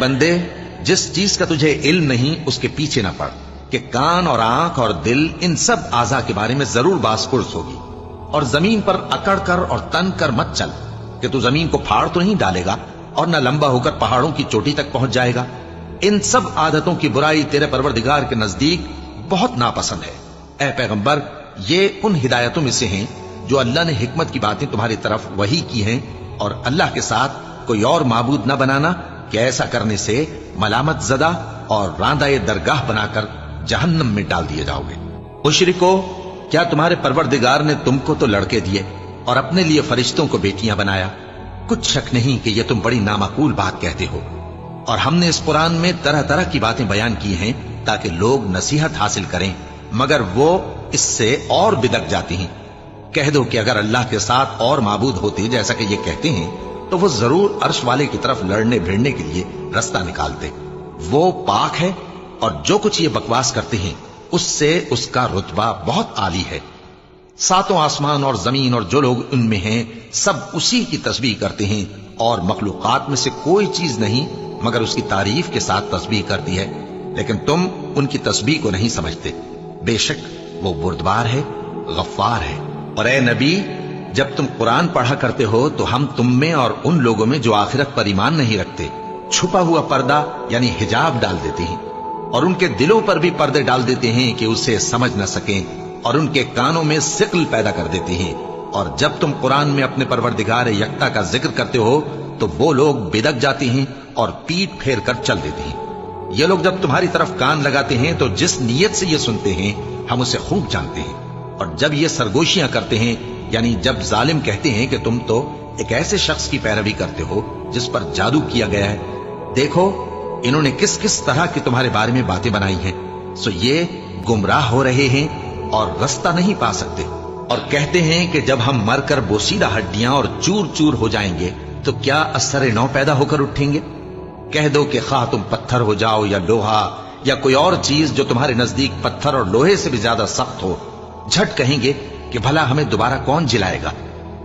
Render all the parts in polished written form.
बंदे, जिस चीज का तुझे इल्म नहीं उसके पीछे ना पड़, कि कान और आंख और दिल इन सब आज़ा के बारे में जरूर बासपुर्स होगी। और जमीन पर अकड़ कर और तन कर मत चल, कि तू जमीन को फाड़ तो नहीं डालेगा और न लंबा होकर पहाड़ों की चोटी तक पहुंच जाएगा। इन सब आदतों की बुराई तेरे परवरदिगार के नजदीक बहुत नापसंद है। ए पैगंबर, ये उन हिदायतों में से हैं जो अल्लाह ने हिकमत की बातें तुम्हारी तरफ वही की हैं, और अल्लाह के साथ कोई और माबूद न बनाना, कि ऐसा करने से मलामत ज़दा और रांदाए दरगाह बनाकर जहन्नम में डाल दिए जाओगे। मुशरिको, क्या तुम्हारे परवरदिगार ने तुमको तो लड़के दिए और अपने लिए फरिश्तों को बेटियां बनाया? कुछ शक नहीं कि यह तुम बड़ी नामाकूल बात कहते हो। और हमने इस कुरान में तरह तरह की बातें बयान की हैं ताकि लोग नसीहत हासिल करें, मगर वो इससे और बिदक जाती हैं। कह दो कि अगर अल्लाह के साथ और माबूद होते जैसा कि ये कहते हैं, तो वो जरूर अर्श वाले की तरफ लड़ने भिड़ने के लिए रास्ता निकालते। वो पाक है और जो कुछ ये बकवास करते हैं उससे उसका रुतबा बहुत आली है। सातों आसमान और जमीन और जो लोग उनमें हैं सब उसी की तस्बीह करते हैं, और मखलूकात में से कोई चीज नहीं मगर उसकी तारीफ के साथ तस्बीह करती है, लेकिन तुम उनकी तस्बीह को नहीं समझते। बेशक वो बुर्दबार है, गफ्फार है। और ए नबी, जब तुम कुरान पढ़ा करते हो तो हम तुम में और उन लोगों में जो आखिरत पर ईमान नहीं रखते छुपा हुआ पर्दा यानी हिजाब डाल देते हैं, और उनके दिलों पर भी पर्दे डाल देते हैं कि उसे समझ न सकें, और उनके कानों में सिक्ल पैदा कर देते हैं। और जब तुम कुरान में अपने परवरदिगार यकता का जिक्र करते हो तो वो लोग बिदक जाते हैं और पीठ फेर कर चल देते हैं। ये लोग जब तुम्हारी तरफ कान लगाते हैं तो जिस नीयत से ये सुनते हैं हम उसे खूब जानते हैं। और जब ये सरगोशियां करते हैं, यानी जब जालिम कहते हैं कि तुम तो एक ऐसे शख्स की पैरवी करते हो जिस पर जादू किया गया है, देखो इन्होंने किस किस तरह की तुम्हारे बारे में बातें बनाई हैं, सो ये गुमराह हो रहे हैं और रास्ता नहीं पा सकते। और कहते हैं कि जब हम मरकर बोसीदा हड्डियां और चूर चूर हो जाएंगे तो क्या असर नौ पैदा होकर उठेंगे? कह दो कि खा तुम पत्थर हो जाओ या लोहा या कोई और चीज जो तुम्हारे नजदीक पत्थर और लोहे से भी ज्यादा सख्त हो, झट कहेंगे कि भला हमें दोबारा कौन जिलाएगा।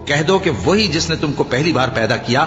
कह दो कि वही जिसने तुमको पहली बार पैदा किया